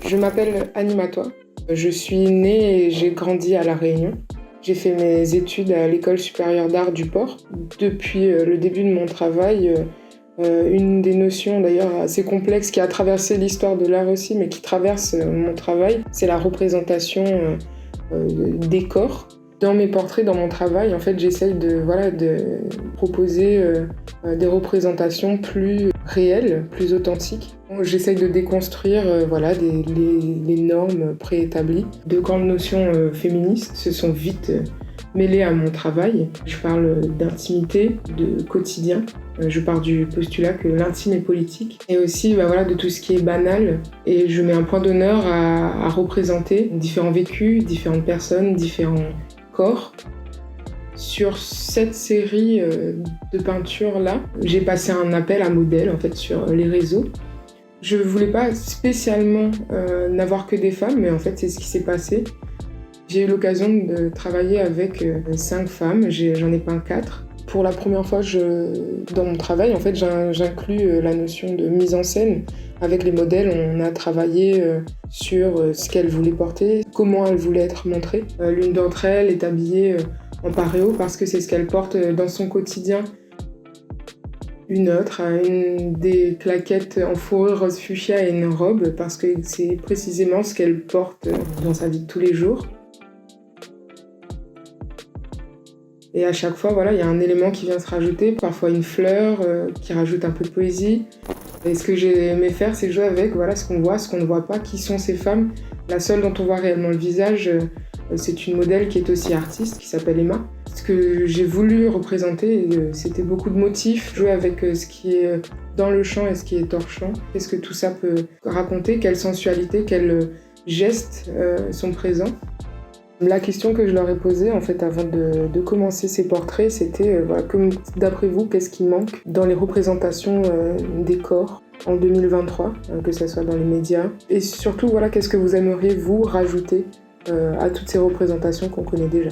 Je m'appelle Annie Matois. Je suis née et j'ai grandi à La Réunion. J'ai fait mes études à l'École supérieure d'art du port. Depuis le début de mon travail, une des notions d'ailleurs assez complexes qui a traversé l'histoire de l'art aussi, mais qui traverse mon travail, c'est la représentation des corps. Dans mes portraits, dans mon travail, en fait, j'essaye de proposer des représentations plus réelles, plus authentiques. J'essaye de déconstruire les normes préétablies. De grandes notions féministes se sont vite mêlées à mon travail. Je parle d'intimité, de quotidien. Je pars du postulat que l'intime est politique. Et aussi de tout ce qui est banal. Et je mets un point d'honneur à représenter différents vécus, différentes personnes, différents corps. Sur cette série de peintures-là, j'ai passé un appel à modèles en fait, sur les réseaux. Je voulais pas spécialement n'avoir que des femmes, mais en fait c'est ce qui s'est passé. J'ai eu l'occasion de travailler avec 5 femmes, j'en ai peint 4. Pour la première fois dans mon travail, en fait, j'inclus la notion de mise en scène. Avec les modèles, on a travaillé sur ce qu'elles voulaient porter, comment elles voulaient être montrées. L'une d'entre elles est habillée en paréo parce que c'est ce qu'elle porte dans son quotidien. Une autre a des claquettes en fourrure rose fuchsia et une robe parce que c'est précisément ce qu'elle porte dans sa vie de tous les jours. Et à chaque fois, il y a un élément qui vient se rajouter, parfois une fleur qui rajoute un peu de poésie. Et ce que j'ai aimé faire, c'est jouer avec ce qu'on voit, ce qu'on ne voit pas, qui sont ces femmes. La seule dont on voit réellement le visage, c'est une modèle qui est aussi artiste, qui s'appelle Emma. Ce que j'ai voulu représenter, c'était beaucoup de motifs, jouer avec ce qui est dans le champ et ce qui est hors champ. Qu'est-ce que tout ça peut raconter, quelle sensualité, quels gestes sont présents. La question que je leur ai posée en fait avant de commencer ces portraits, c'était d'après vous, qu'est-ce qui manque dans les représentations des corps en 2023, que ce soit dans les médias, et surtout qu'est-ce que vous aimeriez vous rajouter à toutes ces représentations qu'on connaît déjà.